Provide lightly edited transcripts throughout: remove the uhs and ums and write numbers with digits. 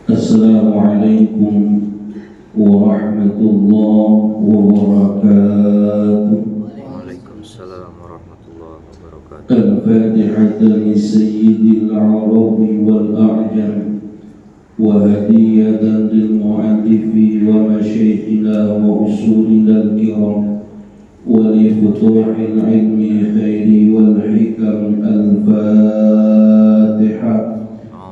Assalamualaikum warahmatullahi wabarakatuh. Waalaikumsalam warahmatullahi wabarakatuh. Al-Fatihah li sayyidil arabi wal a'jam wa hadiyatan lil mu'allifi wa masyayikhina wa usulina al-kiram wa li futuhil ilmi khairi wal hikam. Al-Fatihah.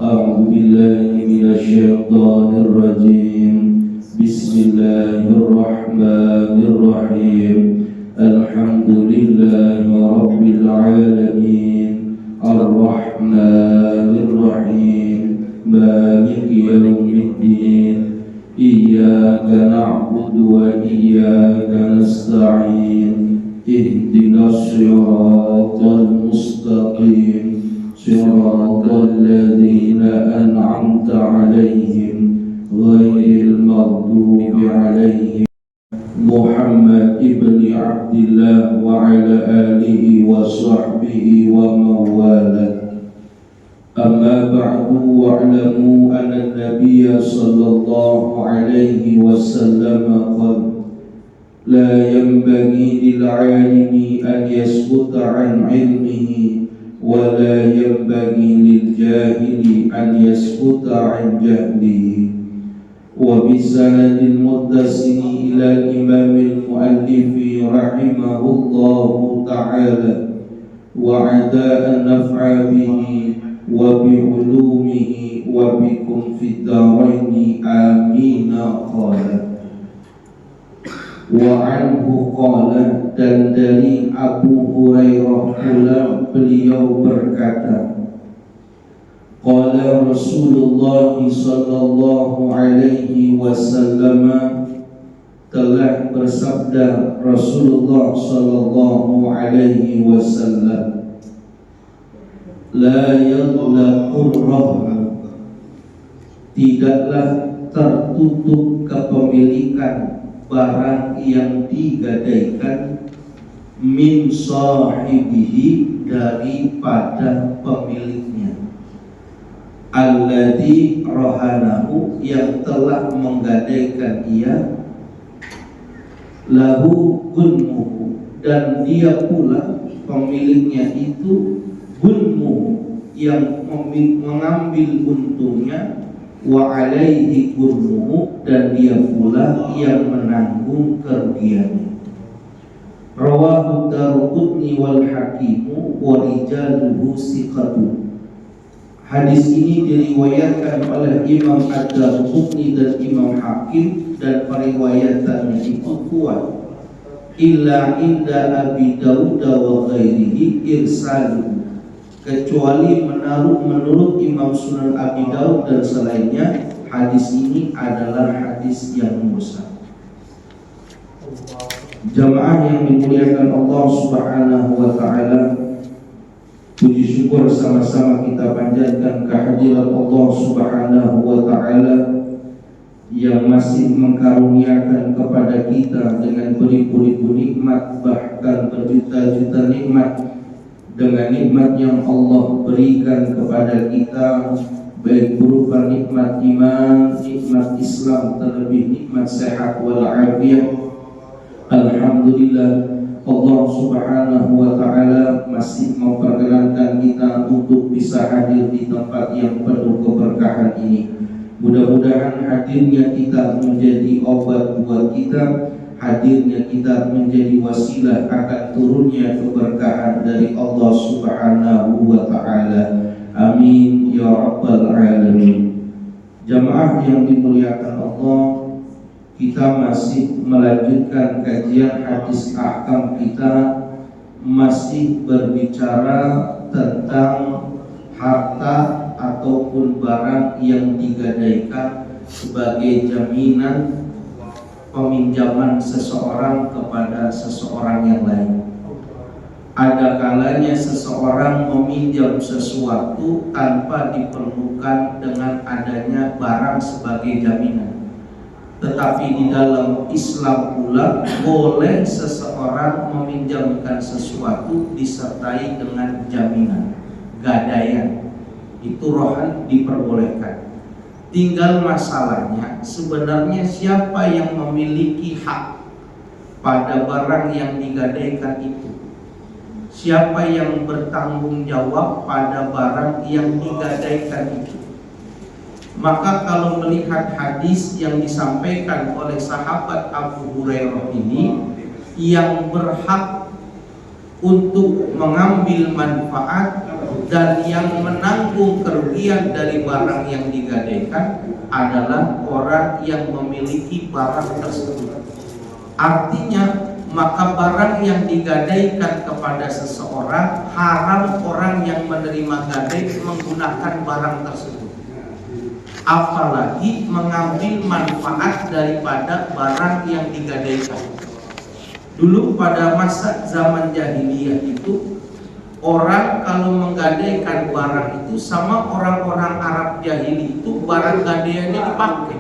A'udzu billahi minasy syaithanir rajim. Bismillahirrahmanirrahim. Alhamdulillahi rabbil alamin. Ar-Rahmanir Rahim. Maliki yaumiddin. Iyyaka na'budu wa iyyaka nasta'in. Ihdinas siratal mustaqim. Siratal ladzina an'amta 'alaihim ghairil maghdubi 'alaihim. Muhammad ibn Abdillah wa ala alihi wa sahbihi wa mawala. Amma ba'du wa'lamu anna an-nabiyya sallallahu alaihi wasallam qala la yanbaghi lil 'alimi an yaskuta 'an 'ilmihi wa la yanbaghi lil jahili an yaskuta 'an jahlihi. Wa bisanadil muttasili ila imamil muallifi rahimahullahu ta'ala wa ada an naf'a bihi wa bi ulumihi wa bikum fid daraini amina qala. Wa anhu qala, dan dari Abu Hurairah pula beliau berkata, qala Rasulullah sallallahu alaihi wasallam, telah bersabda Rasulullah sallallahu alaihi wasallam, la yaghlaqur rabb, tidaklah tertutup kepemilikan barang yang digadaikan min sahibihi, daripada pemiliknya, alladzi rahanahu, yang telah menggadaikan ia, lahu gunmuhu, dan dia pula pemiliknya itu gunmuhu, yang mengambil untungnya, wa alaihi gunmuhu, dan dia pula yang menanggung kerugiannya. Rawahu Daruqutni wal Hakimu wa rijaluhu siqatun. Hadis ini diriwayatkan oleh Imam Ad-Daruqutni dan Imam Hakim, dan periwayatannya itu kuat. Illa inda Abi Dawud wa ghairihi irsaluhu, kecuali menurut Imam Sunan Abi Dawud dan selainnya, hadis ini adalah hadis yang mursal. Jamaah yang dimuliakan Allah Subhanahu wa ta'ala, puji syukur sama-sama kita panjatkan kehadirat Allah Subhanahu wa ta'ala yang masih mengkaruniakan kepada kita dengan beribu-ribu nikmat, bahkan berjuta-juta nikmat, dengan nikmat yang Allah berikan kepada kita, baik berupa nikmat iman, nikmat Islam, terlebih nikmat sehat wal afiyah. Alhamdulillah, Allah Subhanahu wa ta'ala masih memperkenankan kita untuk bisa hadir di tempat yang penuh keberkahan ini. Mudah-mudahan hadirnya kita menjadi obat buat kita, hadirnya kita menjadi wasilah akan turunnya keberkahan dari Allah Subhanahu wa ta'ala. Amin ya rabbal alamin. Jamaah yang dimuliakan Allah, kita masih melanjutkan kajian hadis ahkam kita, masih berbicara tentang harta ataupun barang yang digadaikan sebagai jaminan peminjaman seseorang kepada seseorang yang lain. Ada kalanya seseorang meminjam sesuatu tanpa diperlukan dengan adanya barang sebagai jaminan. Tetapi di dalam Islam pula boleh seseorang meminjamkan sesuatu disertai dengan jaminan, gadaian. Itu rohan diperbolehkan. Tinggal masalahnya sebenarnya siapa yang memiliki hak pada barang yang digadaikan itu? Siapa yang bertanggung jawab pada barang yang digadaikan itu? Maka kalau melihat hadis yang disampaikan oleh sahabat Abu Hurairah ini, yang berhak untuk mengambil manfaat dan yang menanggung kerugian dari barang yang digadaikan adalah orang yang memiliki barang tersebut. Artinya, maka barang yang digadaikan kepada seseorang, haram orang yang menerima gadai menggunakan barang tersebut, apalagi mengambil manfaat daripada barang yang digadaikan. Dulu pada masa zaman jahiliyah itu, orang kalau menggadaikan barang itu sama orang-orang Arab jahili itu, barang gadaiannya dipakai.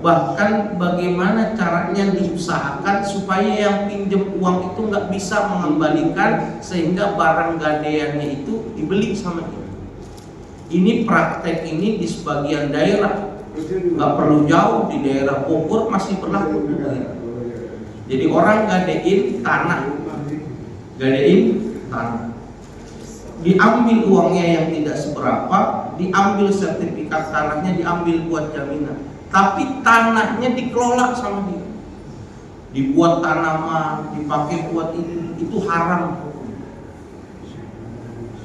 Bahkan bagaimana caranya diusahakan supaya yang pinjam uang itu nggak bisa mengembalikan, sehingga barang gadaiannya itu dibeli sama dia. Ini praktek ini di sebagian daerah, nggak perlu jauh, di daerah Bogor masih berlaku. Jadi orang gadein tanah, diambil uangnya yang tidak seberapa, diambil sertifikat tanahnya, diambil buat jaminan, tapi tanahnya dikelola sama dia, dibuat tanaman, dipakai buat itu haram.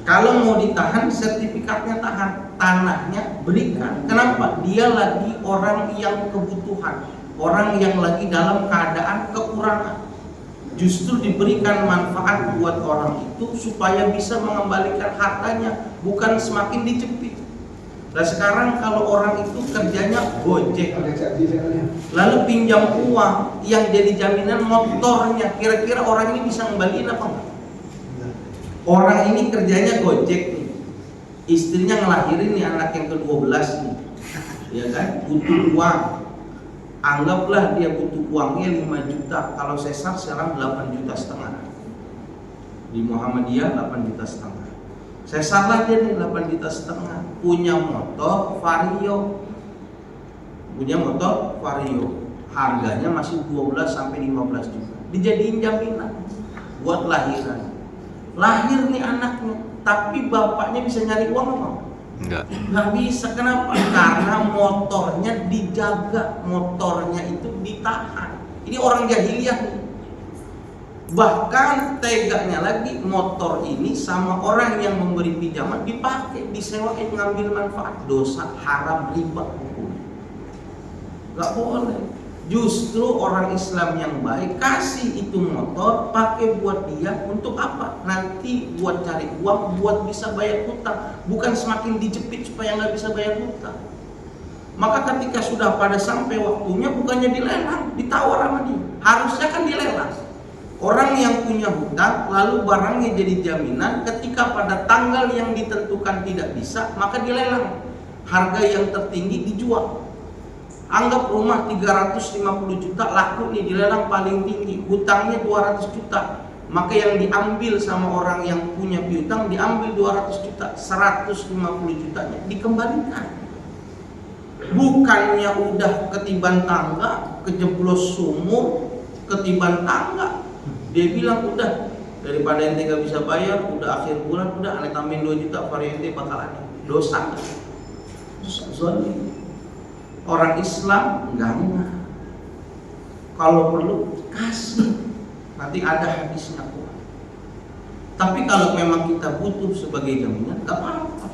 Kalau mau ditahan, sertifikatnya tahan, tanahnya berikan. Kenapa? Dia lagi orang yang kebutuhan, orang yang lagi dalam keadaan kekurangan. Justru diberikan manfaat buat orang itu supaya bisa mengembalikan hartanya, bukan semakin dijepit. Nah sekarang kalau orang itu kerjanya gojek, lalu pinjam uang yang jadi jaminan motornya, kira-kira orang ini bisa ngembaliin apa enggak? Orang ini kerjanya gojek nih, istrinya ngelahirin nih anak yang ke-12 nih, ya kan, butuh uang. Anggaplah dia butuh uangnya 5 juta, kalau sesar sekarang 8,5 juta. Di Muhammadiyah 8,5 juta. Sesarlah dia nih 8,5 juta, punya motor Vario. Harganya masih 12 sampai 15 juta. Dijadiin jaminan buat lahiran. Lahir nih anaknya, tapi bapaknya bisa nyari uang apa? Nggak bisa. Kenapa? Karena motornya dijaga, motornya itu ditahan. Ini orang jahiliyah nih. Bahkan tegaknya lagi, motor ini sama orang yang memberi pinjaman dipakai, disewain, ngambil manfaat. Dosa, haram, riba hukum. Nggak boleh. Justru orang Islam yang baik kasih itu motor, pakai buat dia untuk apa? Nanti buat cari uang, buat bisa bayar hutang, bukan semakin dijepit supaya nggak bisa bayar hutang. Maka ketika sudah pada sampai waktunya, bukannya dilelang, ditawar sama dia. Harusnya kan dilelang. Orang yang punya hutang lalu barangnya jadi jaminan, ketika pada tanggal yang ditentukan tidak bisa, maka dilelang. Harga yang tertinggi dijual. Anggap rumah 350 juta laku nih, dilelang paling tinggi, hutangnya 200 juta. Maka yang diambil sama orang yang punya piutang diambil 200 juta, 150 jutanya dikembalikan. Bukannya udah ketiban tangga, kejeblos sumur, ketiban tangga. Dia bilang udah, daripada ente gak bisa bayar, udah akhir bulan, udah ane tambahin 2 juta, variante bakalan dosa. Zolim. Orang Islam enggak. Kalau perlu kasih, nanti ada hadisnya. Tapi kalau memang kita butuh sebagai jaminan, enggak apa-apa.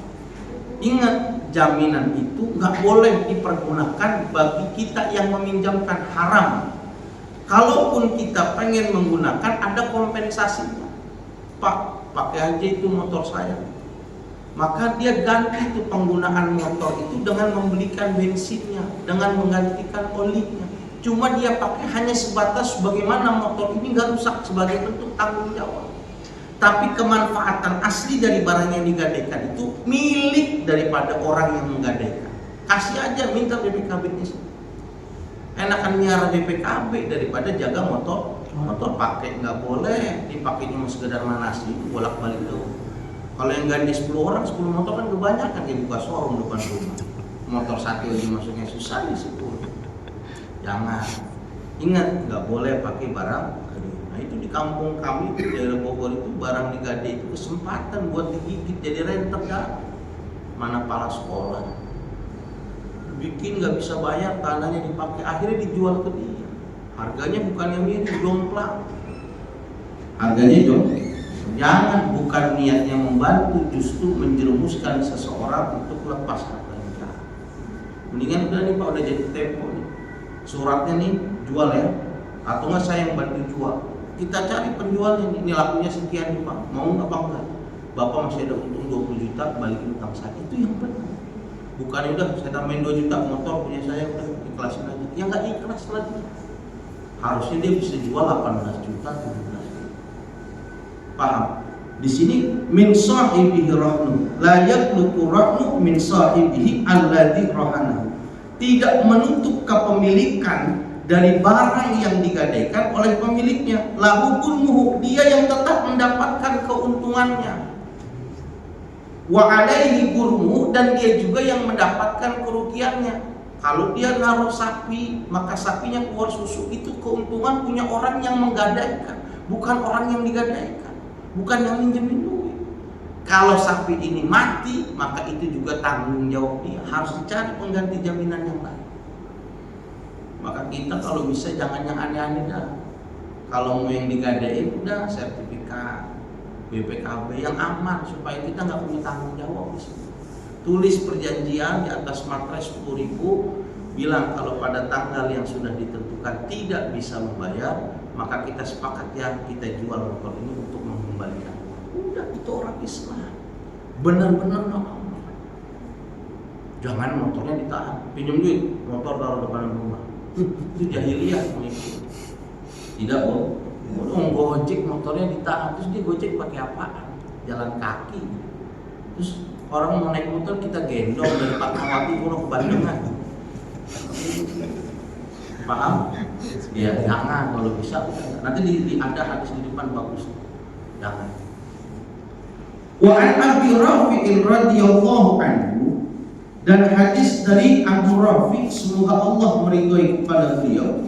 Ingat, jaminan itu enggak boleh dipergunakan bagi kita yang meminjamkan, haram. Kalaupun kita pengen menggunakan, ada kompensasinya. Pak, pakai aja itu motor saya. Maka dia ganti itu penggunaan motor itu dengan membelikan bensinnya, dengan menggantikan olinya. Cuma dia pakai hanya sebatas bagaimana motor ini nggak rusak, sebagai bentuk tanggung jawab. Tapi kemanfaatan asli dari barang yang digadaikan itu milik daripada orang yang menggadaikan. Kasih aja, minta BPKB-nya sih. Enakan miara BPKB daripada jaga motor. Motor pakai nggak boleh, dipakai cuma sekedar manasi, bolak-balik doang. Kalau yang ganti 10 orang, 10 motor kan kebanyakan, dia buka showroom depan rumah. motor satu aja masuknya susah di 10. Jangan. Ingat, nggak boleh pakai barang gade. Nah itu di kampung kami di daerah Bogor itu barang digade itu kesempatan buat digigit jadi renter dah. Mana pala sekolah bikin nggak bisa bayar, tanahnya dipakai, akhirnya dijual ke dia. Harganya bukan yang ini, jomplang. Harganya jomplang. Jangan, bukan niatnya membantu, justru menjerumuskan seseorang untuk lepas harganya. Mendingan udah nih Pak, udah jadi tempo nih, suratnya nih jual ya, atau nggak saya yang bantu jual. Kita cari penjualnya nih, ini lakunya sekian nih Pak, mau nggak apa enggak? Bapak masih ada untung 20 juta, balikin utang saya. Itu yang benar. Bukan udah saya tambahin 2 juta motor punya saya, udah ikhlasin aja. Ya nggak ikhlas lagi. Harusnya dia bisa jual 18 juta, 17 juta. Paham? Di sini min sahibihi rahnu, la yaqluqu rahnu min sahibihi alladhi rahanahu. Tidak menutup kepemilikan dari barang yang digadaikan oleh pemiliknya. Lahu gunmuhu, dia yang tetap mendapatkan keuntungannya. Wa alaihi gurmu, dan dia juga yang mendapatkan kerugiannya. Kalau dia naruh sapi, maka sapinya keluar susu, itu keuntungan punya orang yang menggadaikan, bukan orang yang digadaikan, bukan yang minjemin duit. Kalau sapi ini mati, maka itu juga tanggung jawab dia, harus dicari pengganti jaminan yang lain. Maka kita kalau bisa jangan yang aneh-aneh dah. Kalau mau yang digadain udah sertifikat BPKB yang aman, supaya kita nggak punya tanggung jawab di sini. Tulis perjanjian di atas materai 10.000, bilang kalau pada tanggal yang sudah ditentukan tidak bisa membayar, maka kita sepakat ya kita jual motor ini untuk mengembalikan. Udah, itu orang Islam, benar-benar normal. Jangan motornya ditahan, pinjam duit, motor taruh depan rumah. Itu jahiliyah mengikuti. Tidak boleh. Udah gojek motornya ditahan, terus dia gojek pakai apaan? Jalan kaki. Terus orang mau naik motor kita gendong dari Fatmawati ke Bandungan. Paham? Ya jangan, kalau bisa nanti ada hadis di depan bagus. Jangan. Wa an Abi Rafi'in radhiyallahu anhu, dan hadis dari Abu Rafi, semoga Allah meridhoi kepada beliau,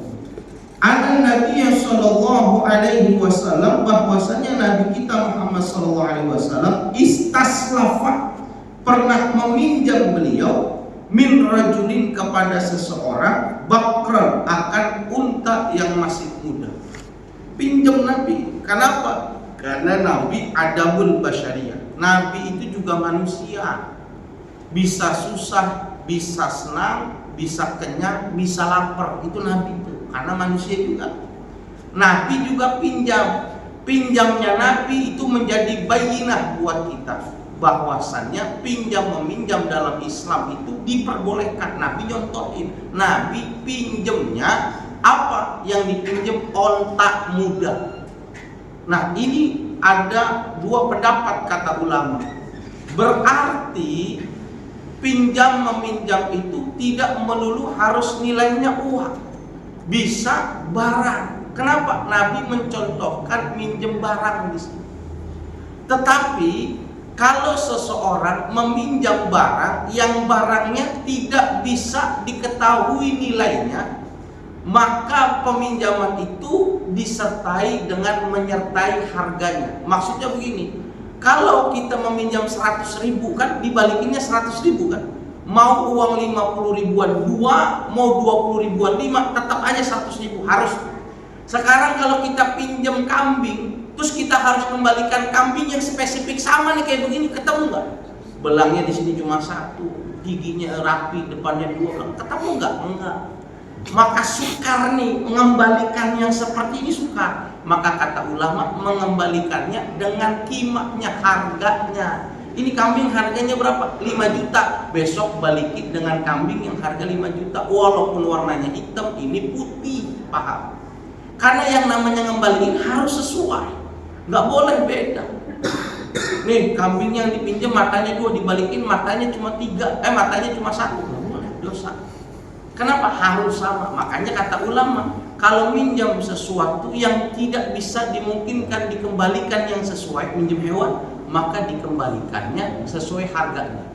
ada Nabi sallallahu alaihi wasallam, bahwasanya Nabi kita Muhammad sallallahu alaihi wasallam istaslafa, pernah meminjam beliau min rajulin, kepada seseorang, bakran, akan unta yang masih muda. Pinjam Nabi. Kenapa? Karena Nabi adabul basyariyah. Nabi itu juga manusia. Bisa susah, bisa senang, bisa kenyang, bisa lapar. Itu Nabi itu. Karena manusia juga. Nabi juga pinjam. Pinjamnya Nabi itu menjadi bayinah buat kita, bahwasannya pinjam meminjam dalam Islam itu diperbolehkan. Nabi nyontohin, Nabi pinjamnya apa yang dipinjam? Onta muda. Nah ini ada dua pendapat kata ulama. Berarti pinjam meminjam itu tidak melulu harus nilainya uang, bisa barang. Kenapa? Nabi mencontohkan minjem barang di sini. Tetapi kalau seseorang meminjam barang yang barangnya tidak bisa diketahui nilainya, maka peminjaman itu disertai dengan menyertai harganya. Maksudnya begini, kalau kita meminjam 100.000 kan dibalikinnya 100.000 kan. Mau uang 50 ribuan 2, mau 20 ribuan 5, tetap aja 100.000 harus. Sekarang kalau kita pinjam kambing, terus kita harus kembalikan kambing yang spesifik sama nih kayak begini, ketemu nggak? Belangnya di sini cuma 1, giginya rapi, depannya 2 belang, ketemu nggak? Enggak. Maka sukar nih mengembalikan yang seperti ini, sukar. Maka kata ulama, mengembalikannya dengan kimaknya, harganya. Ini kambing harganya berapa? 5 juta. Besok balikin dengan kambing yang harga 5 juta. Walaupun warnanya hitam, ini putih. Paham? Karena yang namanya ngembaliin harus sesuai, nggak boleh beda. Nih kambing yang dipinjam matanya 2, dibalikin matanya cuma 3, matanya cuma 1, nggak boleh, dosa. Kenapa? Harus sama. Makanya kata ulama, kalau minjam sesuatu yang tidak bisa dimungkinkan dikembalikan yang sesuai, minjem hewan, maka dikembalikannya sesuai harganya.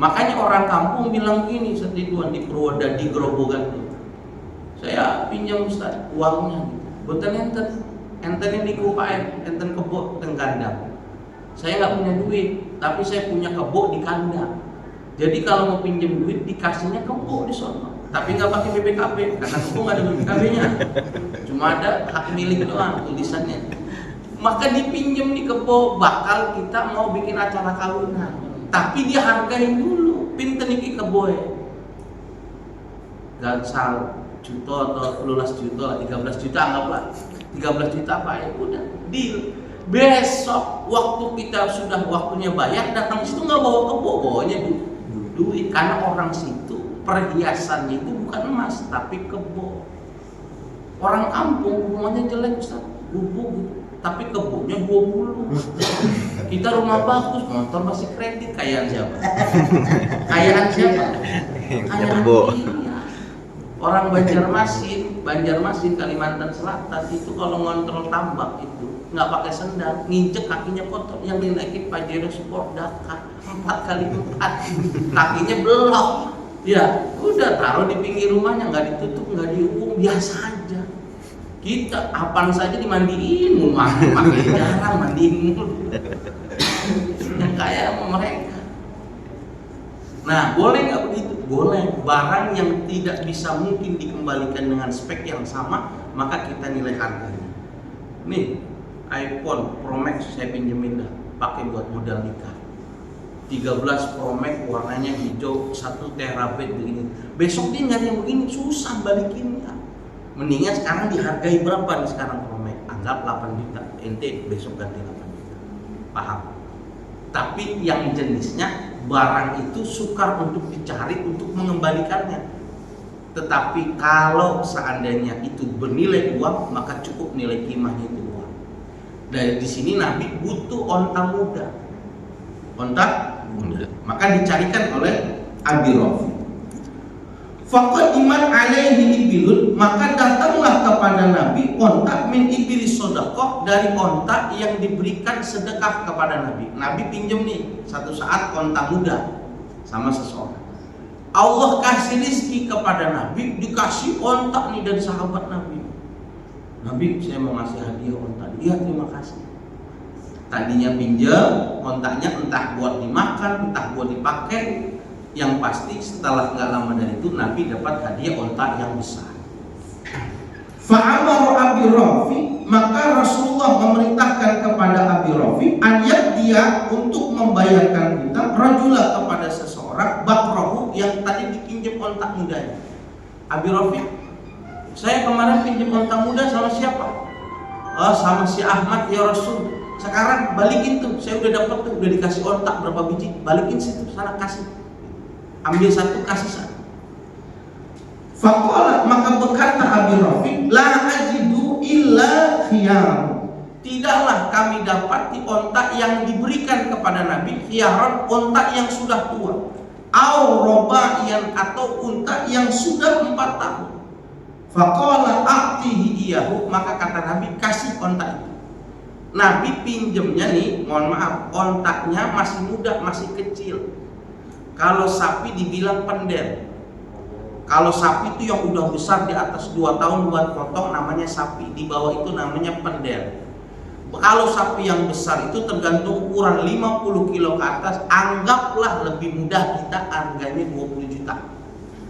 Makanya orang kampung bilang gini, Ridwan di Purwoda di Grobogan, saya pinjam Ustaz uangnya, boten enten ini ku Pak enten kebo teng kandang. Saya nggak punya duit, tapi saya punya kebo di kandang. Jadi kalau mau pinjam duit dikasihnya kebo di sono, tapi nggak pakai BPKB karena kebo nggak ada BPKB-nya, cuma ada hak milik doang tulisannya. Maka dipinjam di kebo, bakal kita mau bikin acara kawinan, tapi dia hargain dulu, pinten iki kebo gansal juta atau 12 juta, 13 juta anggaplah 13 juta Pak ya, udah deal. Besok waktu kita sudah waktunya bayar, datang situ nggak bawa kebo, bawanya duit, karena orang situ perhiasannya itu bukan emas tapi kebo. Orang kampung rumahnya jelek Ustaz, gubuk gitu, tapi kebonya 20. Kita rumah bagus, motor masih kredit, kayaan siapa? Kayaan siapa? Kayaan dia. Orang Banjarmasin, Kalimantan Selatan itu kalau ngontrol tambak itu nggak pakai sendal, nginjek kakinya kotor. Yang dinaikin Pajero Sport Dakar 4x4, kakinya belok. Ya udah taruh di pinggir rumahnya, nggak ditutup, nggak dihukum, biasa aja. Kita apaan saja dimandiin, makin jarang mandiin mulu. Yang kayak mereka. Nah, boleh nggak begitu? Boleh. Barang yang tidak bisa mungkin dikembalikan dengan spek yang sama, maka kita nilai harganya. Nih, iPhone Pro Max saya pinjemin dah, pakai buat modal nikah. 13 Pro Max warnanya hijau, 1 terabyte begini. Besok dia nyari yang begini susah balikinnya. Mendingan sekarang dihargai berapa nih sekarang Pro Max? Anggap 8 juta. Ente besok ganti 8 juta. Paham? Tapi yang jenisnya barang itu sukar untuk dicari untuk mengembalikannya. Tetapi kalau seandainya itu bernilai uang, maka cukup nilai kimahnya itu uang. Dari di sini Nabi butuh onta muda. Onta muda. Maka dicarikan oleh Abi Rafi. Faqadimat alaihi ibilun, maka datanglah kepada Nabi onta min ibilis sedekah, dari onta yang diberikan sedekah kepada Nabi. Nabi pinjam nih satu saat onta muda sama seseorang. Allah kasih rezeki kepada Nabi, dikasih onta nih dari sahabat Nabi. Nabi, saya mau ngasih hadiah onta. Iya, terima kasih. Tadinya pinjam ontanya entah buat dimakan, entah buat dipakai. Yang pasti setelah nggak lama dari itu Nabi dapat hadiah onta yang besar. Fa'amara Abi Rafi, maka Rasulullah memerintahkan kepada Abi Rafi ayat dia untuk membayarkan hutang rajula kepada seseorang bakrahu yang tadi dipinjam onta mudanya. Abi Rafi, saya kemarin pinjam onta muda sama siapa? Oh, sama si Ahmad ya Rasul. Sekarang balikin tuh, saya udah dapat tuh, udah dikasih onta berapa biji, balikin situ sana kasih. Ambil satu kasih satu. Faqala, maka berkata Abi Rafi, la ajidu illa khiyar. Tidaklah kami dapati onta yang diberikan kepada Nabi khiyaran, onta yang sudah tua, au robaian, atau unta yang sudah 4 tahun. Faqala a'tihi iyahu, maka kata Nabi kasih onta itu. Nabi pinjemnya nih, mohon maaf, ontanya masih muda, masih kecil. Kalau sapi dibilang pendel. Kalau sapi itu yang udah besar di atas 2 tahun buat potong namanya sapi, di bawah itu namanya pendel. Kalau sapi yang besar itu tergantung ukuran 50 kilo ke atas, anggaplah lebih mudah kita harganya 20 juta.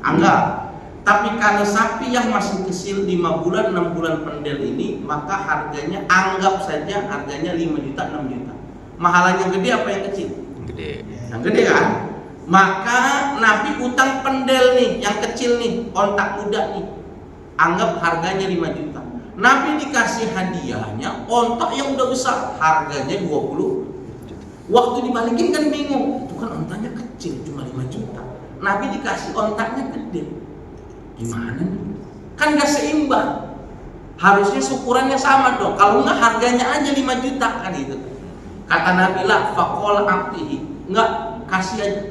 Anggap. Tapi kalau sapi yang masih kecil 5 bulan, 6 bulan pendel ini, maka harganya anggap saja harganya 5 juta, 6 juta. Mahalnya gede apa yang kecil? Gede. Yang gede kan? Maka Nabi utang pendel nih, yang kecil nih, ontak muda nih, anggap harganya 5 juta. Nabi dikasih hadiahnya ontak yang udah besar, harganya 20. Waktu dibalikin kan bingung, itu kan ontanya kecil, cuma 5 juta. Nabi dikasih ontaknya gede, gimana nih? Kan gak seimbang. Harusnya ukurannya sama dong. Kalau enggak harganya aja 5 juta kan itu. Kata Nabi lah, faqala aqtihi, enggak, kasih aja.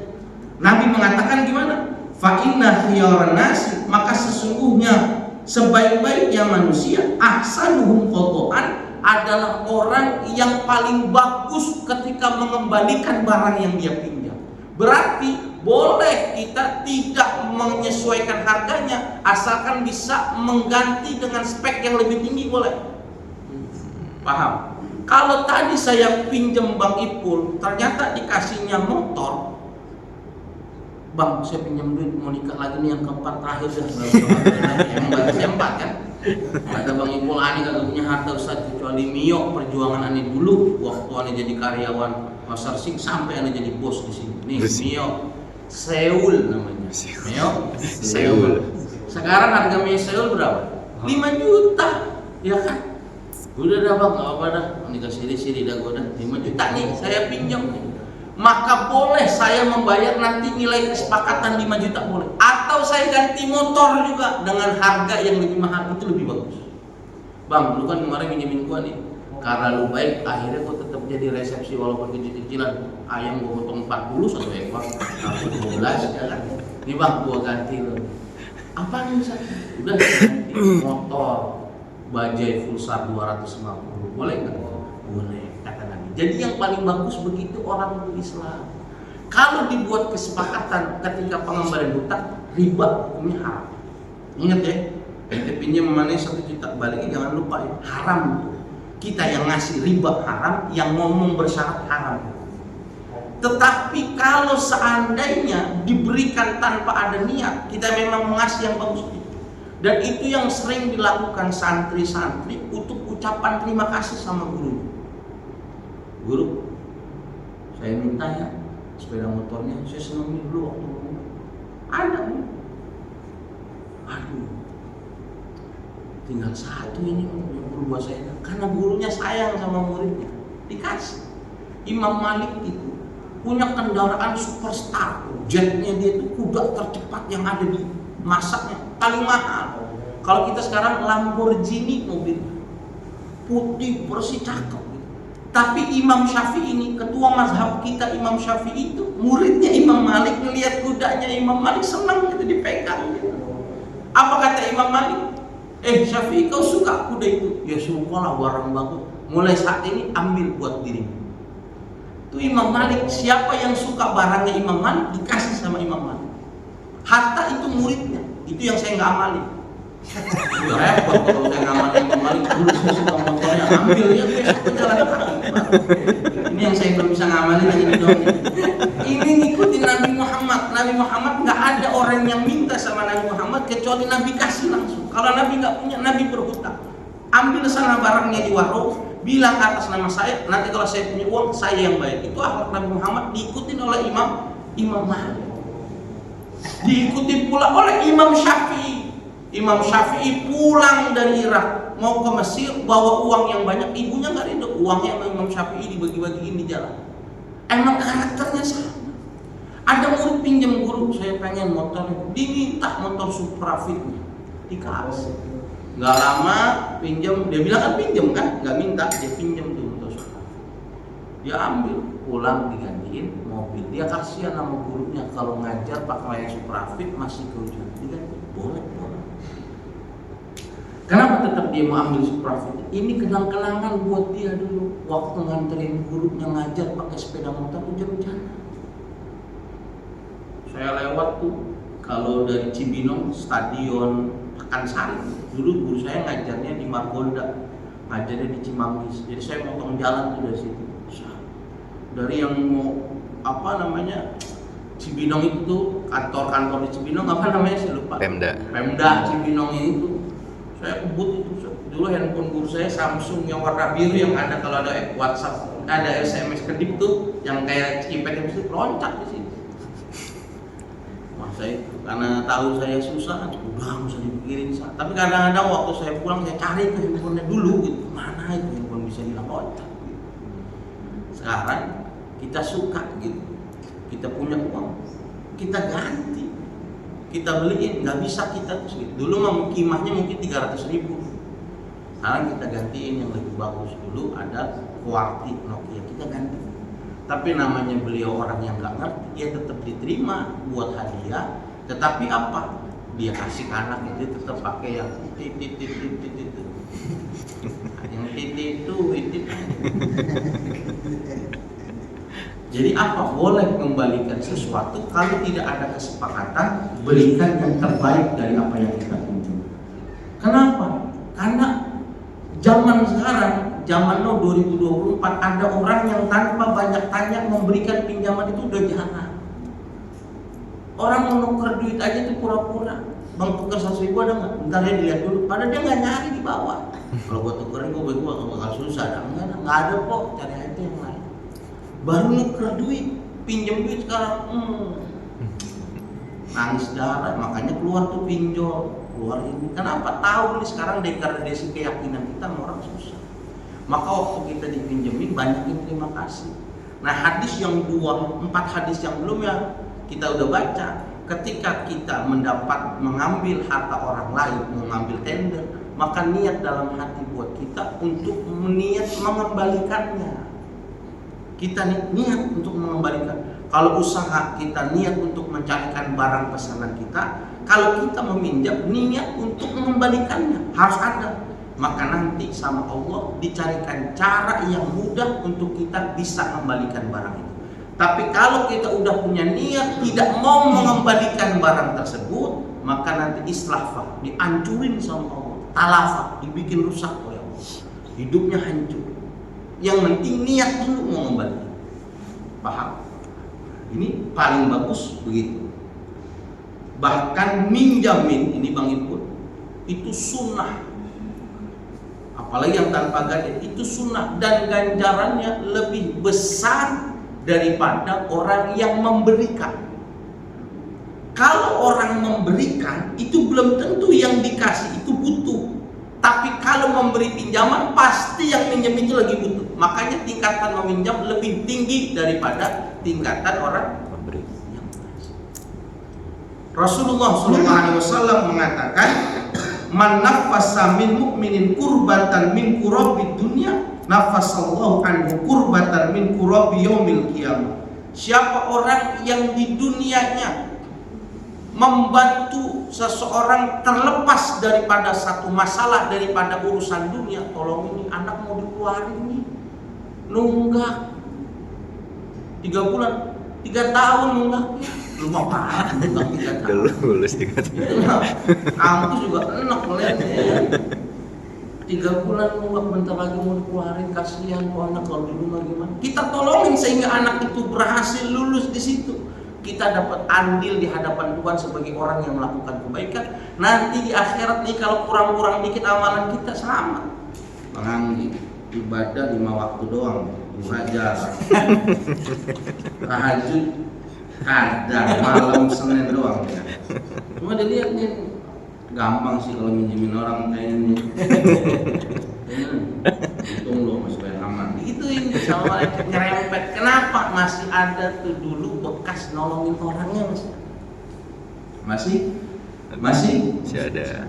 Nabi mengatakan gimana? Fa inna khiyaran nasi, maka sesungguhnya sebaik-baiknya manusia ahsanuhum qadaan, adalah orang yang paling bagus ketika mengembalikan barang yang dia pinjam. Berarti boleh kita tidak menyesuaikan harganya, asalkan bisa mengganti dengan spek yang lebih tinggi, boleh. Paham? Kalau tadi saya pinjam Bang Ipul, ternyata dikasihnya motor, Bang, saya pinjam duit mau nikah lagi nih yang keempat terakhir dah. Emang baru sempat kan? Kata Bang Ipul, ani kagak punya harta Ustaz kecuali Mio. Perjuangan ani dulu waktu ani jadi karyawan Pasar Sing sampai ani jadi bos di sini. Nih Mio Seoul namanya. Mio Seoul. Sekarang harga Mio Seoul berapa? 5 juta, ya kan? Udah dah Bang, nggak apa dah. Nikah siri dah gua dah. 5 juta nih saya pinjam nih. Maka boleh saya membayar nanti nilai kesepakatan 5 juta boleh. Atau saya ganti motor juga dengan harga yang lebih mahal, itu lebih bagus. Bang, lu kan kemarin minjemin gua nih. Karena lu baik, akhirnya gua tetap jadi resepsi walaupun kecil-kecilan. Ayam gua potong 40 satu ekor, aku 12 ya kan. Nih Bang, gua ganti lu. Apa nih Ustaz? Udah ganti motor Bajaj Pulsar 250. Boleh enggak? Boleh, kata Nabi. Jadi yang paling bagus begitu orang berislam. Kalau dibuat kesepakatan ketika pengembalian hutang, riba hukumnya haram. Ingat ya, ente pinjam mana 1 juta, baliknya jangan lupa ya, haram. Kita yang ngasih riba haram, yang ngomong bersyarat haram. Tetapi kalau seandainya diberikan tanpa ada niat, kita memang mengasih yang bagus. Dan itu yang sering dilakukan santri-santri untuk ucapan terima kasih sama guru. Guru, saya minta ya sepeda motornya, saya senengin dulu waktu dulu. Ada nih. Aduh, tinggal satu ini yang guru buat saya. Karena gurunya sayang sama muridnya, dikasih. Imam Malik itu punya kendaraan superstar, jetnya dia itu kuda tercepat yang ada di masaknya, paling mahal. Kalau kita sekarang Lamborghini mobil putih bersih cakep gitu. Tapi Imam Syafi'i ini, ketua mazhab kita Imam Syafi'i itu, muridnya Imam Malik, ngelihat kudanya Imam Malik senang gitu dipegang gitu. Apa kata Imam Malik? Syafi'i, kau suka kuda itu? Ya suka lah, barang bagus. Mulai saat ini ambil buat dirimu. Itu Imam Malik, siapa yang suka barangnya Imam Malik dikasih sama Imam Malik. Hatta itu muridnya, itu yang saya nggak amalin. Ya repot kalau saya ngamalin Imam Malik, dulu saya suka motornya, ambil ya besok berjalan kaki. Ini yang saya belum bisa ngamalin yang ini doang. Ini ngikutin Nabi Muhammad. Nabi Muhammad nggak ada orang yang minta sama Nabi Muhammad kecuali Nabi kasih langsung. Kalau Nabi nggak punya, Nabi berhutang. Ambil sana barangnya di warung, bilang atas nama saya, nanti kalau saya punya uang saya yang bayar. Itu akhlak Nabi Muhammad, diikutin oleh Imam Malik. Diikuti pula oleh Imam Syafi'i. Imam Syafi'i pulang dari Irak mau ke Mesir bawa uang yang banyak, ibunya nggak ridho, uangnya sama Imam Syafi'i dibagi-bagiin di jalan. Emang karakternya sama. Ada murid pinjam guru, saya pengen motor, diminta motor Supra Fit-nya, dikasih. Nggak lama pinjam, dia bilang kan pinjam kan, nggak minta, dia pinjam tuh motor Supra. Dia ambil, pulang digantiin mobil. Dia kasihan sama gurunya, kalau ngajar pakai Supra Fit masih kehujan, diganti, boleh. Kenapa tetap dia mau ambil Supra Fit? Ini kenang-kenangan buat dia dulu waktu nganterin gurunya ngajar pakai sepeda motor hujan-hujan. Saya lewat tuh kalau dari Cibinong stadion Pakansari. Dulu guru saya ngajarnya di Margonda, ngajarnya di Cimanggis. Jadi saya potong jalan tuh dari situ. Dari yang mau Cibinong itu tuh kantor-kantor di Cibinong saya lupa. Pemda Cibinong itu. Saya kebut itu dulu handphone guru saya Samsung yang warna biru yang ada kalau ada WhatsApp, ada SMS kedip tuh yang kayak keypad itu loncat di sini. Saya karena tahu saya susah, udah nggak usah dipikirin. Tapi kadang-kadang waktu saya pulang saya cari ke handphonenya dulu gitu, mana itu handphone bisa hilang loncat. Gitu. Sekarang kita suka gitu, kita punya uang, kita ganti. Kita beliin, nggak bisa kita terus gitu. Dulu mah kimahnya mungkin 300.000. Sekarang kita gantiin yang lebih bagus. Dulu ada QWERTY Nokia, kita ganti. Tapi namanya beliau orang yang nggak ngerti, dia tetap diterima buat hadiah. Tetapi apa? Dia kasih ke anaknya, dia tetap pakai yang titit. Yang titit itu. Jadi apa? Boleh mengembalikan sesuatu kalau tidak ada kesepakatan, berikan yang terbaik dari apa yang kita pinjam. Kenapa? Karena zaman sekarang, zaman 2024, ada orang yang tanpa banyak tanya memberikan pinjaman itu udah jarang. Orang menukar duit aja tuh pura-pura, bang tukar 100.000 ada nggak? Bentar ya dilihat dulu. Padahal dia nggak nyari di bawah. Kalau gua tukerin gua bakal susah. Nggak ada kok, cari aja yang lain. Baru nuker duit, pinjam duit sekarang, nangis darah. Makanya keluar tuh pinjol, keluar ini. Kenapa? Tahu nih sekarang degradasi keyakinan kita orang susah. Maka waktu kita dipinjemin banyakin terima kasih. Nah hadis yang 4 hadis yang belum ya kita udah baca. Ketika kita mengambil harta orang lain, mengambil tender, maka niat dalam hati buat kita untuk niat mengembalikannya. Kita niat untuk mengembalikan. Kalau usaha kita niat untuk mencarikan barang pesanan kita. Kalau kita meminjam niat untuk mengembalikannya, harus ada. Maka nanti sama Allah dicarikan cara yang mudah untuk kita bisa mengembalikan barang itu. Tapi kalau kita udah punya niat tidak mau mengembalikan barang tersebut, maka nanti islafah, dihancurin sama Allah. Talafah, dibikin rusak oleh Allah. Hidupnya hancur. Yang penting niat dulu mau kembali. Paham? Ini paling bagus begitu. Bahkan minjamin, ini Bang Ipul, itu sunnah. Apalagi yang tanpa gadget, itu sunnah. Dan ganjarannya lebih besar daripada orang yang memberikan. Kalau orang memberikan, itu belum tentu yang dikasih itu butuh. Tapi kalau memberi pinjaman, pasti yang minjem itu lagi butuh. Makanya tingkatan meminjam lebih tinggi daripada tingkatan orang memberi. Rasulullah SAW mengatakan, "Man nafasa min mu'minin kurbatan min kurabi dunya, nafasallahu anhu kurbatan min kurabi yaumil qiyamah." Siapa orang yang di dunianya membantu seseorang terlepas daripada satu masalah, daripada urusan dunia, tolong ini anak mau dikeluarin nih, nunggak 3 bulan, 3 tahun nunggaknya, lu mau parah nunggak 3 tahun. Lulus 3 tahun. Kampus juga enak lihatnya. 3 bulan nunggak, bentar lagi mau dikeluarin, kasihan kok anak kalau di rumah gimana. Kita tolongin sehingga anak itu berhasil lulus di situ. Kita dapat andil di hadapan Tuhan sebagai orang yang melakukan kebaikan. Nanti di akhirat nih kalau kurang-kurang dikit amalan kita selamat. Bang Anggi, ibadah 5 waktu doang, belajar, tahajud, kadang malam Senin doang ya. Cuma dilihat nih, gampang sih kalau minjemin orang kayaknya nih. Untung lo masih banyak aman. Itu ini sama malaikat nyerempet. Kenapa? Masih ada tuh dulu bekas nolongin orangnya masih ada.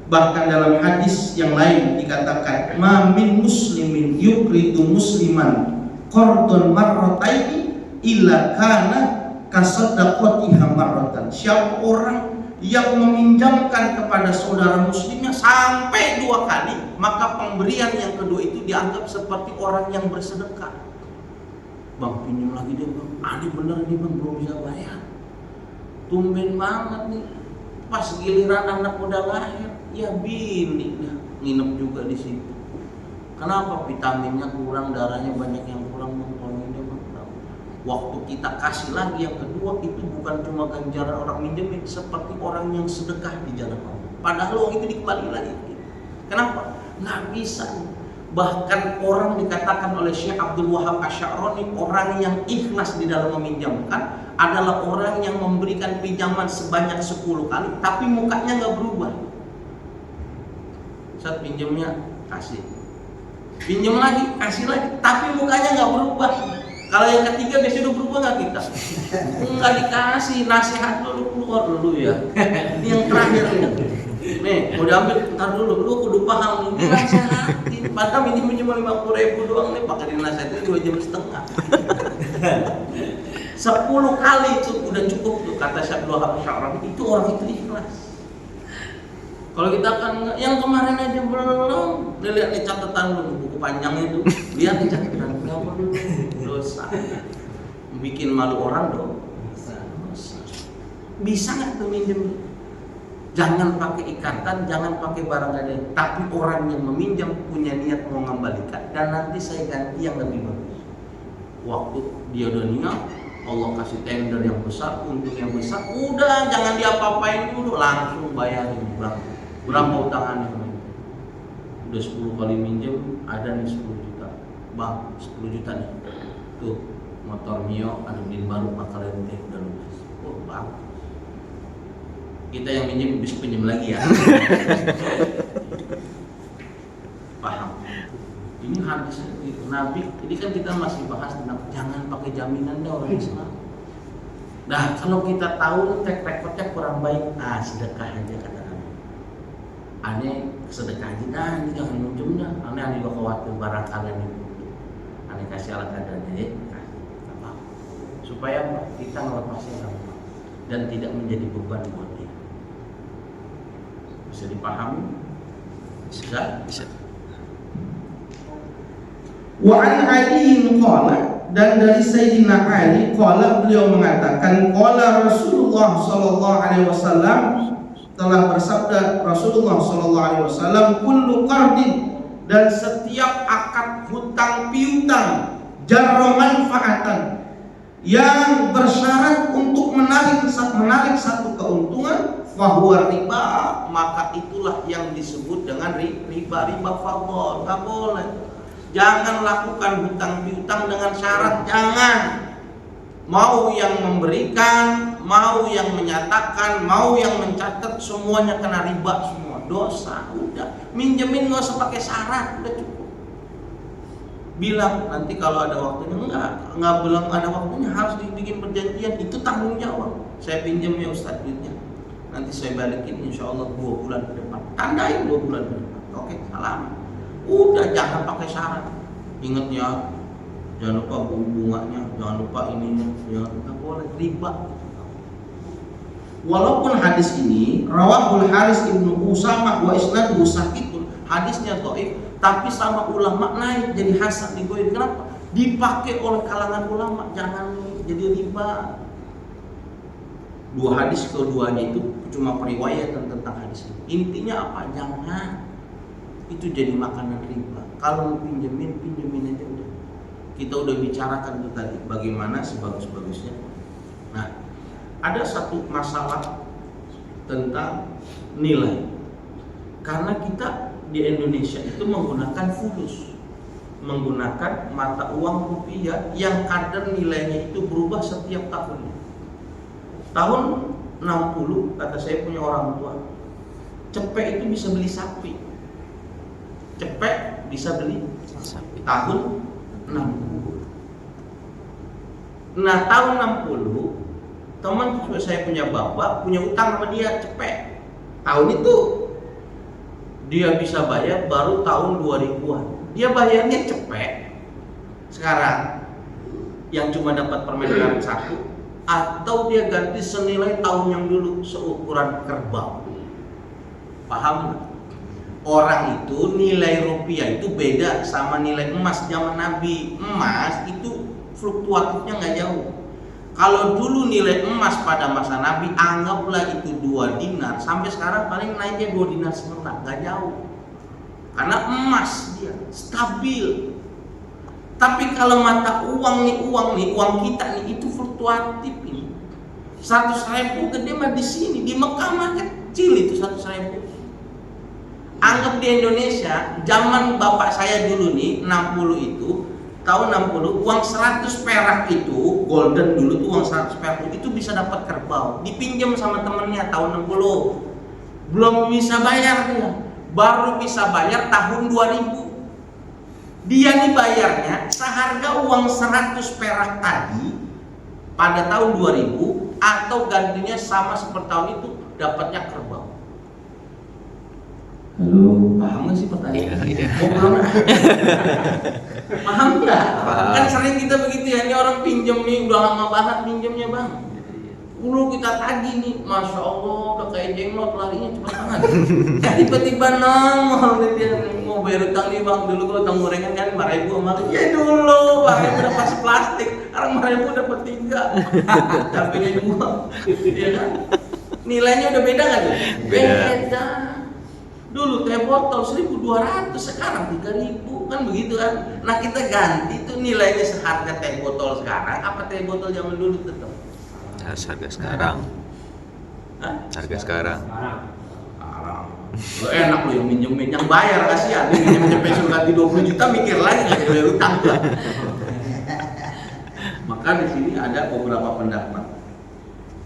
Bahkan dalam hadis yang lain dikatakan, "Ma min muslimin yuqridu musliman qardun marrataini illa kana kasadaqatiha marratan." Siapa orang yang meminjamkan kepada saudara muslimnya sampai 2 kali, maka pemberian yang kedua itu dianggap seperti orang yang bersedekah. Bang, pinjam lagi deh bang, ada bener nih bang, belum bisa bayar. Tumben banget nih, pas giliran anak udah lahir, ya bini dah nginep juga di situ. Kenapa? Vitaminnya kurang, darahnya banyak yang kurang bang, tolongin bang. Waktu kita kasih lagi yang kedua, itu bukan cuma ganjaran orang minjemin, seperti orang yang sedekah di jalan Allah. Padahal uang itu dikembali lagi. Kenapa? Nggak bisa. Bahkan orang dikatakan oleh Syekh Abdul Wahab Asy'arani, orang yang ikhlas di dalam meminjamkan adalah orang yang memberikan pinjaman sebanyak 10 kali, tapi mukanya nggak berubah. Saat pinjamnya kasih, pinjam lagi, kasih lagi, tapi mukanya nggak berubah. Kalau yang ketiga biasanya udah berubah nggak kita? Nggak dikasih, nasihat dulu, keluar dulu ya. Ini yang terakhir nih, mau diambil, ntar dulu, lu kudu paham nih, nasihatin. Padahal minjem cuma 50.000 doang nih, pakai dinasihatin 2,5 jam. 10 kali itu udah cukup tuh, kata Syekh Abdul Wahab. Itu orang itu ikhlas. Kalau kita kan yang kemarin aja belum, lihat nih catatan lu, buku panjang itu, lihat nih catatan berapa dulu dosa. bikin malu orang dong. Bisa nggak tuh minjem? Jangan pakai ikatan, jangan pakai barang gadai, tapi orang yang meminjam punya niat mau mengembalikan dan nanti saya ganti yang lebih bagus. Waktu dia udah niat, Allah kasih tender yang besar, untung yang besar, udah jangan diapa-apain dulu, langsung bayarin berapa utangannya. Udah 10 kali minjem, ada nih 10 juta. Bang, 10 juta nih. Tuh, motor Mio ada beli baru pakai lente udah lunas. Oh, bagus. Kita yang minjem bisa pinjam lagi ya. Paham? Ini hadis Nabi, ini kan kita masih bahas tentang jangan pakai jaminan dah orang Islam. Nah, kalau kita tahu track recordnya kurang baik, sedekah aja kata Nabi. Aneh sedekah aja, ini jangan minjem dah. Aneh juga khawatir barang kalian itu. Aneh kasih alat adanya, supaya kita melepasnya dan tidak menjadi beban buat dia. Bisa dipahami? Bisa. Wa an Ali qala, dan dari Sayyidina Ali qala, beliau mengatakan qala Rasulullah sallallahu alaihi wasallam, telah bersabda Rasulullah sallallahu alaihi wasallam, kullu qardin, dan setiap akad hutang piutang jarra manfaatan yang bersyarat untuk menarik satu keuntungan, fahuwa riba, maka itulah yang disebut dengan riba fadl. Enggak boleh. Jangan lakukan hutang piutang dengan syarat, jangan. Mau yang memberikan, mau yang menyatakan, mau yang mencatat, semuanya kena riba semua. Dosa, udah. Minjemin nggak usah pakai syarat, udah cukup. Bilang nanti kalau ada waktunya, enggak bilang ada waktunya, harus dibikin perjanjian, itu tanggung jawab. Saya pinjam ya Ustaz duitnya, nanti saya balikin insya Allah 2 bulan ke depan. Tandain 2 bulan ke depan. Oke, salam. Udah, jangan pakai syarat. Ingat ya, jangan lupa bunganya, jangan lupa ininya, jangan boleh riba. Walaupun hadis ini rawahul Haris ibnu Usamah wa isnaduhu sahihun, hadisnya dhaif, tapi sama ulama naik jadi hasan, digoyang. Kenapa? Dipakai oleh kalangan ulama, jangan jadi riba. 2 hadis keduanya itu cuma periwayatan tentang hadis ini. Intinya apa? Jangan itu jadi makanan riba. Kalau pinjemin aja udah. Kita udah bicarakan itu tadi bagaimana sebagus-bagusnya. Nah, ada satu masalah tentang nilai. Karena kita di Indonesia itu menggunakan fulus, menggunakan mata uang rupiah yang kadar nilainya itu berubah setiap tahunnya. Tahun 60 kata saya punya orang tua, cepek itu bisa beli sapi. Cepek bisa beli sapi. Tahun 60. Nah, tahun 60 teman saya punya bapak punya utang sama dia cepek. Tahun itu dia bisa bayar baru tahun 2000-an. Dia bayarnya cepek. Sekarang yang cuma dapat permen karet 1, atau dia ganti senilai tahun yang dulu seukuran kerbau. Paham? Orang itu nilai rupiah itu beda sama nilai emas zaman Nabi. Emas itu fluktuatifnya nggak jauh. Kalau dulu nilai emas pada masa Nabi anggaplah itu 2 dinar, sampai sekarang paling naiknya 2 dinar setengah, nggak jauh. Karena emas dia stabil. Tapi kalau mata uang kita nih itu fluktuatif ini. 100.000 gede mah di sini, di Mekah mah kecil itu 100.000. Anggap di Indonesia, zaman bapak saya dulu nih 60 itu, tahun 60 uang 100 perak itu, golden dulu tuh uang 100 perak itu bisa dapat kerbau. Dipinjam sama temennya tahun 60. Belum bisa bayar dia. Baru bisa bayar tahun 2000. Dia nih bayarnya seharga uang 100 perak tadi pada tahun 2000 atau gantinya sama seperti tahun itu dapatnya kerbau. Halo, paham nggak sih pertanyaan? Iya. Paham nggak? Paham. Kan sering kita begitu ya, ini orang pinjam nih udah lama banget pinjamnya bang. Dulu kita tagih nih, masya Allah udah kayak jenglot larinya cepet banget. Tiba-tiba nongol dia mau bayar utang nih bang. Dulu gua utang gorengan kan 5.000 sama lu. Ya dulu 5.000 udah pasti plastik, Sekarang 5.000 dapat 3, cabenya 2, ya kan? Nilainya udah beda nggak tuh? Beda. Dulu teh botol 1.200, sekarang 3.000, kan begitu kan? Nah kita ganti tuh nilainya seharga teh botol sekarang, apa teh botol zaman dulu tetap? Harga sekarang. Hah? Harga sekarang. Lo enak lo yang minjemin, yang bayar kasihan. Yang minjem pensiun ganti 20 juta mikir lagi nggak bayar utang tuh. Maka di sini ada beberapa pendapat.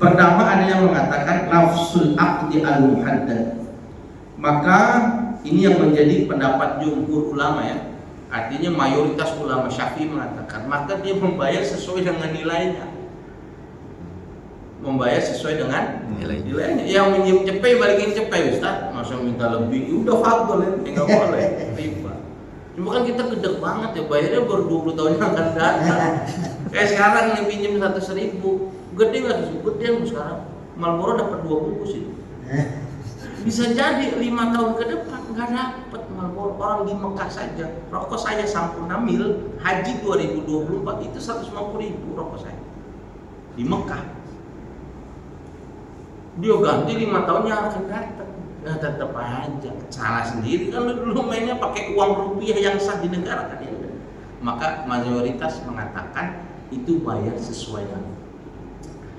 Pertama ada yang mengatakan nafsul aqdi al-muhaddad. Maka ini yang menjadi pendapat jumhur ulama ya. Artinya mayoritas ulama Syafi'i mengatakan maka dia membayar sesuai dengan nilainya. Membayar sesuai dengan nilainya. Yang minjem cepet balikin cepet, Ustaz. Masa minta lebih, udah faktor ya, nggak boleh. Riba. Cuma kan kita gede banget ya, bayarnya baru 20 tahun yang akan datang. Kayak sekarang nih pinjem 100.000, gede nggak tuh? Gede sekarang. Marlboro dapat 2 bungkus itu. Bisa jadi 5 tahun ke depan nggak dapat Marlboro. Orang di Mekah saja, rokok saya Sampurna Mil Haji 2024 itu 150.000 rokok saya di Mekah. Dia ganti 5 tahun yang akan datang. Nah tetap aja salah sendiri kan lu dulu mainnya pakai uang rupiah yang sah di negara kan ya. Maka mayoritas mengatakan itu bayar sesuai dengan.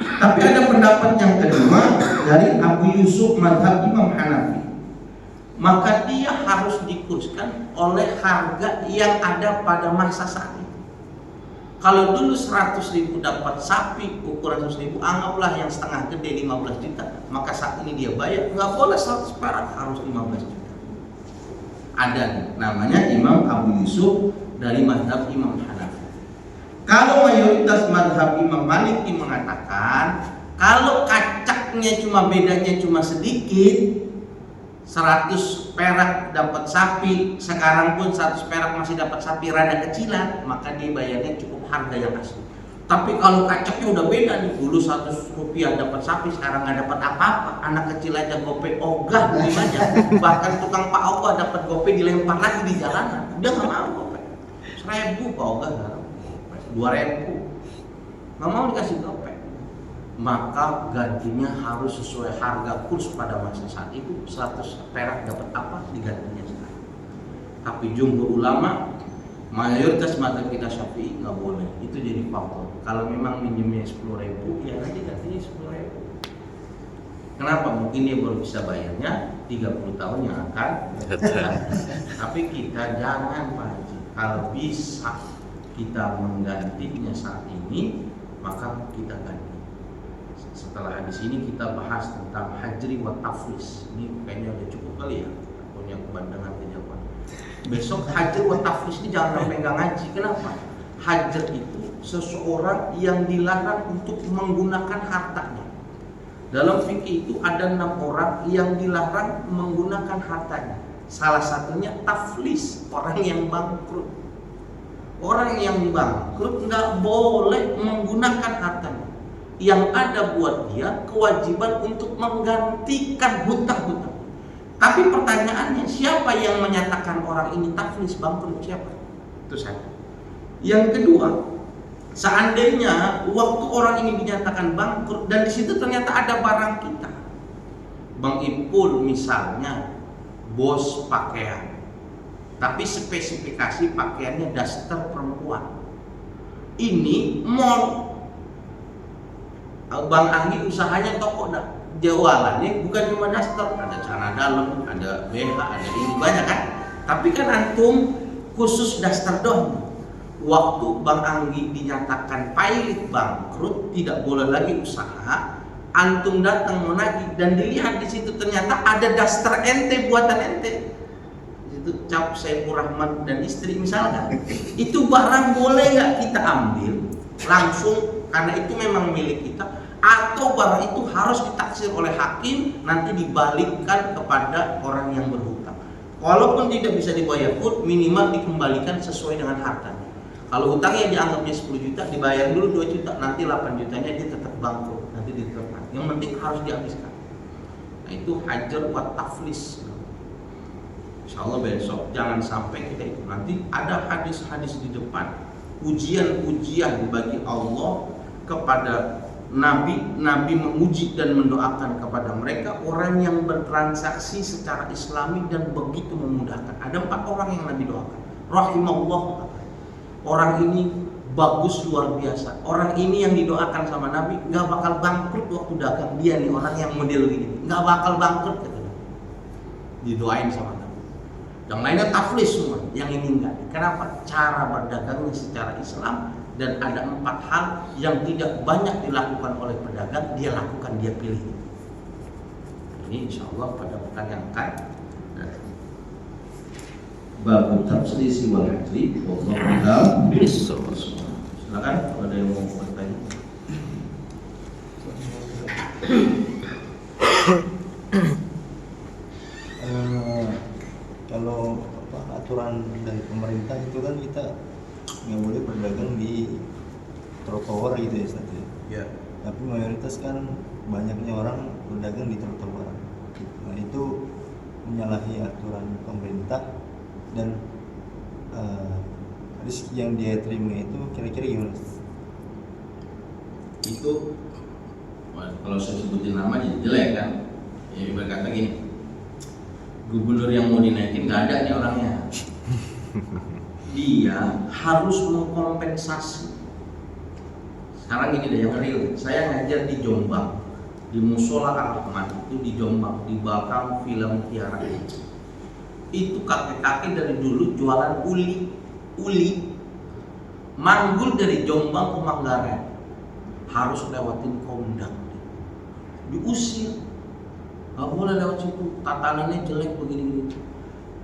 Tapi ada pendapat yang kedua dari Abu Yusuf mazhab Imam Hanafi. Maka dia harus dikurskan oleh harga yang ada pada masa saat itu. Kalau dulu 100.000 dapat sapi ukuran 100.000, anggaplah yang setengah gede 15 juta, maka saat ini dia bayar nggak boleh 100 perak, harus 15 juta. Ada nih, namanya Imam Abu Yusuf dari mazhab Imam Hanafi. Kalau mayoritas mazhab Imam Maliki mengatakan kalau kacaknya cuma bedanya cuma sedikit, 100 perak dapat sapi, sekarang pun 100 perak masih dapat sapi rada kecilan, maka dia bayarnya cukup harga yang asli. Tapi kalau kacaknya udah beda nih, dulu 100 rupiah dapat sapi, sekarang nggak dapat apa-apa, anak kecil aja gope ogah gimana, bahkan tukang Pak Ogah dapat gope dilempar lagi di jalanan, dia nggak mau gope. 1.000 Pak Ogah nggak mau, 2.000 nggak mau dikasih gope. Maka gantinya harus sesuai harga kurs pada masa saat itu. 100 perak dapat apa, digantinya sekarang. Tapi jumhur ulama, mayoritas mazhab kita Syafi'i nggak boleh. Itu jadi faktor. Kalau memang minjemnya 10.000, ya nanti gantinya 10.000. Kenapa? Mungkin dia baru bisa bayarnya 30 tahun yang akan datang. Tapi kita jangan Pak Haji. Kalau bisa kita menggantinya saat ini, maka kita ganti. Setelah hadis ini kita bahas tentang hajri wa taflis. Ini kayaknya udah cukup kali ya, punya kebandangan kejauhan. Besok hajri wa taflis ini jangan sampai nggak ngaji. Kenapa? Hajr itu seseorang yang dilarang untuk menggunakan hartanya. Dalam fikih itu ada 6 orang yang dilarang menggunakan hartanya. Salah satunya taflis, orang yang bangkrut. Orang yang bangkrut nggak boleh menggunakan hartanya. Yang ada buat dia kewajiban untuk menggantikan hutang-hutang. Tapi pertanyaannya, siapa yang menyatakan orang ini taflis bangkrut? Siapa? Itu saya. Yang kedua, seandainya waktu orang ini dinyatakan bangkrut dan di situ ternyata ada barang kita, Bang Ipul misalnya bos pakaian, tapi spesifikasi pakaiannya daster perempuan. Ini mall, Bang Anggi usahanya toko dah, jualannya bukan cuma daster, ada celana dalam, ada BH, ada ini banyak kan. Tapi kan antum khusus daster doang. Waktu Bang Anggi dinyatakan pailit bangkrut, tidak boleh lagi usaha, antum datang menagih dan dilihat di situ ternyata ada daster ente buatan ente. Itu cap Saiful Rahman dan istri misalnya. Itu barang boleh nggak kita ambil langsung karena itu memang milik kita, atau barang itu harus ditaksir oleh hakim nanti dibalikkan kepada orang yang berhutang. Walaupun tidak bisa dibayar full, minimal dikembalikan sesuai dengan hartanya. Kalau hutangnya dianggapnya 10 juta, dibayar dulu 2 juta, nanti 8 jutanya dia tetap bangkrut, nanti ditetapkan. Yang penting harus dihabiskan. Nah itu hajar wa taflis. Insyaallah besok jangan sampai kita itu. Nanti ada hadis-hadis di depan pujian-pujian bagi Allah kepada Nabi memuji dan mendoakan kepada mereka orang yang bertransaksi secara Islami dan begitu memudahkan. Ada 4 orang yang Nabi doakan. Rahimahullah, orang ini bagus luar biasa. Orang ini yang didoakan sama Nabi nggak bakal bangkrut waktu dagang. Dia nih orang yang model gini, nggak bakal bangkrut gitu. Didoain sama Nabi. Yang lainnya taflis semua, yang ini enggak. Kenapa? Cara berdagangnya secara Islam. Dan ada 4 hal yang tidak banyak dilakukan oleh pedagang, dia lakukan, dia pilih. Ini insya Allah pada pekan yang akan datang. Bab tafsiri wal hadri, wallahu a'lam. Silakan kalau ada yang mau bertanya. Kalau aturan dari pemerintah itu kan kita nggak boleh berdagang di trotoar gitu ya Ustaz. Ya. Tapi mayoritas kan banyaknya orang berdagang di trotoar. Nah itu menyalahi aturan pemerintah dan rezeki yang dia terima itu kira-kira gimana Ustaz? Itu kalau saya sebutin nama jadi jelek kan. Ya berkata gini, gubernur yang mau dinaikin nggak ada nih orangnya. Dia harus mengkompensasi. Sekarang ini deh yang real. Saya ngajar di Jombang, di Musola Al-Rahman itu di Jombang, di belakang film Tiara. Itu kakek-kakek dari dulu jualan uli, manggul dari Jombang ke Manggarai, harus lewatin Kondang, diusir, nggak boleh lewat situ, tatanannya jelek begini-begini.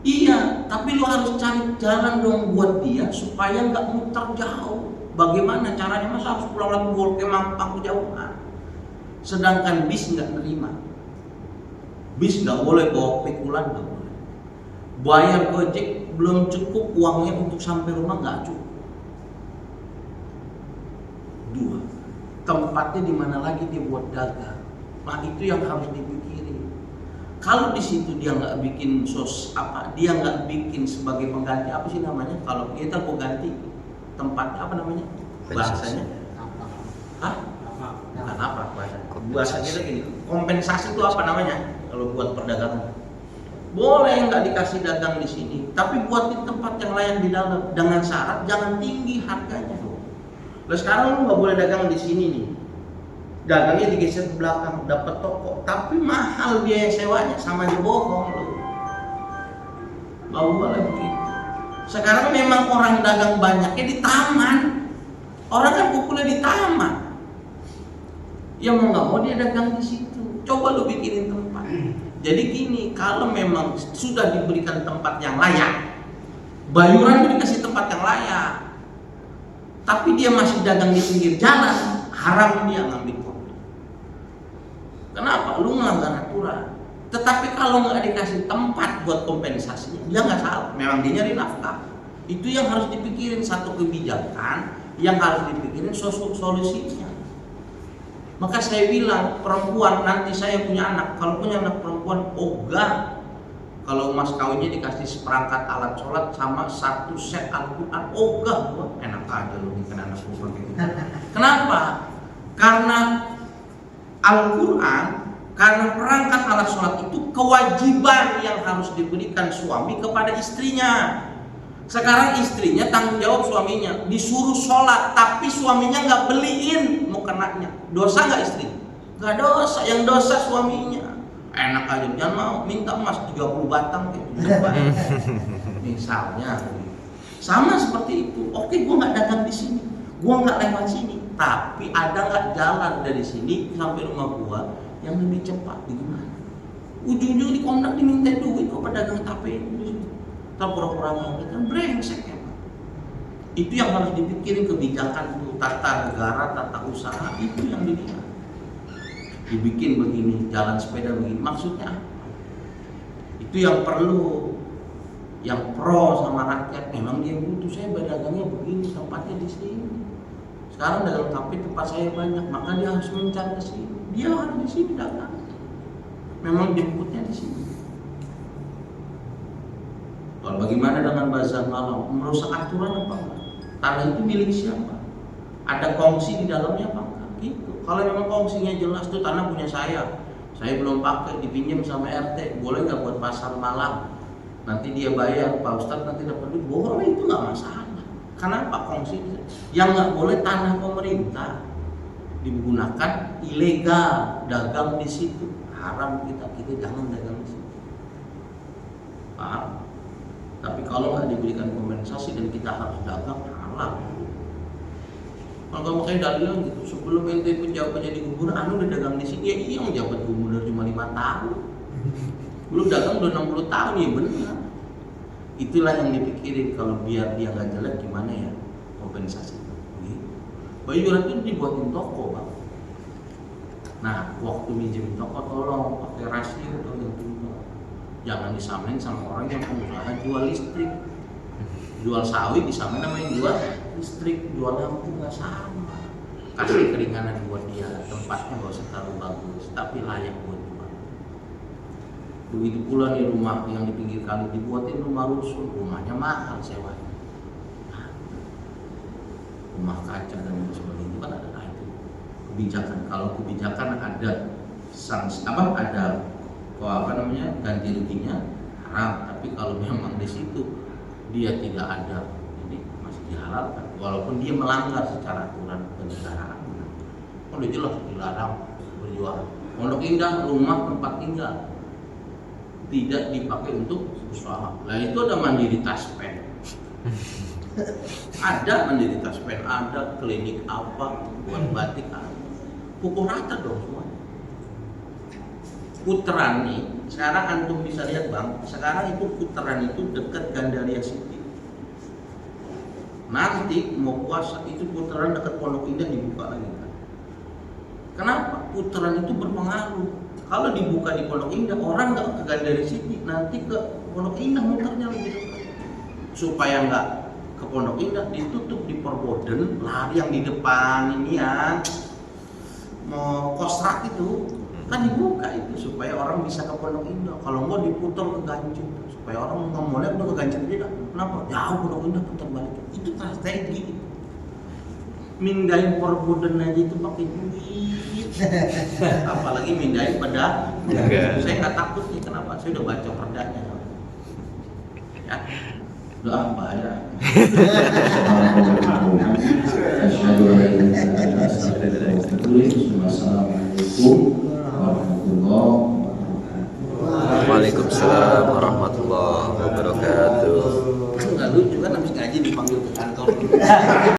Iya, tapi lu harus cari jalan dong buat dia supaya nggak muter jauh. Bagaimana caranya? Masa harus pulang lagi ke Mampang kejauhan? Sedangkan bis nggak nerima. Bis nggak boleh bawa pikulan, nggak boleh. Bayar Gojek belum cukup uangnya untuk sampai rumah, nggak cukup. 2, tempatnya di mana lagi dia buat dagang. Nah itu yang harus dipikirin. Kalau di situ dia nggak bikin dia nggak bikin sebagai pengganti apa sih namanya? Kalau kita mau ganti tempatnya apa namanya? Bahasanya? Hah? Bukan apa bahasanya? Bahasanya gini. Kompensasi itu apa namanya? Kalau buat perdagangan? Boleh nggak dikasih dagang di sini, tapi buatin tempat yang layak di dalam dengan syarat jangan tinggi harganya. Lalu sekarang lu nggak boleh dagang di sini nih. Dagangnya digeser ke belakang, dapat toko, tapi mahal biaya sewanya, sama aja bohong loh. Gak boleh begitu. Sekarang memang orang dagang banyaknya di taman. Orang kan kumpulnya di taman. Ya mau nggak mau dia dagang di situ. Coba lu bikinin tempat. Jadi gini, kalau memang sudah diberikan tempat yang layak, bayuran itu dikasih tempat yang layak, tapi dia masih dagang di pinggir jalan, haram dia ngambil konten. Kenapa? Lu melanggar aturan. Tetapi kalau nggak dikasih tempat buat kompensasinya, dia nggak salah. Memang dia nyari nafkah. Itu yang harus dipikirin, satu kebijakan yang harus dipikirin solusinya. Maka saya bilang perempuan, nanti saya punya anak, kalau punya anak perempuan ogah. Kalau mas kawinnya dikasih seperangkat alat sholat sama 1 set Al-Quran, ogah gua. Enak aja lu bikin anak perempuan kayak gitu. Kenapa? Karena Al-Quran, karena perangkat alat sholat itu kewajiban yang harus diberikan suami kepada istrinya. Sekarang istrinya tanggung jawab suaminya, disuruh sholat tapi suaminya nggak beliin, mau kenanya dosa nggak istri? Nggak dosa, yang dosa suaminya. Enak aja, jangan mau minta emas 30 batang gitu. Misalnya sama seperti itu. Oke, gua nggak dagang di sini, gua nggak lewat sini, tapi ada nggak jalan dari sini sampai rumah gua yang lebih cepat? Gimana? Ujung-ujung di Kondang diminta duit kok pedagang tape itu. Kalau pura-pura mau kan brengsek ya Pak. Itu yang harus dipikirin, kebijakan itu, tata negara, tata usaha, itu yang dilihat. Dibikin begini, jalan sepeda begini, maksudnya apa? Itu yang perlu, yang pro sama rakyat. Memang dia butuh, saya berdagangnya begini, tempatnya di sini. Sekarang dagang tape tempat saya banyak, maka dia harus mencari ke sini. Dia harus di sini dagang. Memang jemputnya di sini. Kalau bagaimana dengan bazar malam? Merusak aturan apa enggak? Tanah itu milik siapa? Ada kongsi di dalamnya apa enggak? Gitu. Kalau memang kongsinya jelas tuh tanah punya saya belum pakai, dipinjam sama RT, boleh nggak buat pasar malam? Nanti dia bayar, Pak Ustadz nanti dapat duit, boleh, itu nggak masalah. Kenapa kongsi? Yang nggak boleh tanah pemerintah digunakan ilegal, dagang di situ, haram, kita jangan dagang di situ. Paham? Tapi kalau nggak diberikan kompensasi dan kita harus dagang, halal. Kalau kamu kayak dalil gitu, sebelum ente penjabat jadi gubernur, udah dagang di sini, ya iya menjabat gubernur cuma 5 tahun. Belum dagang udah 60 tahun, ya benar. Itulah yang dipikirin, kalau biar dia nggak jelek gimana ya kompensasi. Gitu. Bayuran itu dibuatin toko, Bang. Nah, waktu minjem toko tolong pakai rasio atau yang tunggal. Jangan disamain sama orang yang pengusaha jual listrik. Jual sawit disamain sama yang jual listrik, jual lampu, nggak sama. Kasih keringanan buat dia, tempatnya nggak usah terlalu bagus, tapi layak buat jual. Begitu pula nih rumah yang di pinggir kali dibuatin rumah rusun, rumahnya mahal sewanya. Rumah kaca dan sebagainya itu kan ada itu kebijakan. Kalau kebijakan ada sanksi ada ganti ruginya haram. Tapi kalau memang di situ dia tidak ada, ini masih dihalalkan walaupun dia melanggar secara aturan kenegaraan. Udah jelas dilarang berjualan. Pondok Indah rumah tempat tinggal tidak dipakai untuk usaha. Nah itu ada Mandiri Taspen. Ada Mandiri Taspen, ada klinik apa buat batik ada. Pukul rata dong semuanya. Putaran nih, sekarang antum bisa lihat Bang, sekarang itu putaran itu dekat Gandaria City. Nanti mau puasa itu putaran dekat Pondok Indah dibuka lagi kan. Kenapa? Putaran itu berpengaruh. Kalau dibuka di Pondok Indah, orang nggak ke Gandaria City, nanti ke Pondok Indah muternya lebih dekat. Supaya nggak ke Pondok Indah, ditutup di Perboden, lari yang di depan ini ya, mau Kostrat itu. Kan dibuka itu supaya orang bisa ke Pondok Indah. Kalau mau diputar ke Ganjuk supaya orang ngomongnya udah ke Ganjuk aja. Kenapa? Jauh Pondok Indah putar balik. Itu strategi. Mindahin Perboden aja itu pakai duit. Apalagi mindahin pada. Saya nggak takut nih, kenapa? Saya udah baca perdanya. Ya. Doa bahaya. Assalamualaikum warahmatullahi wabarakatuh.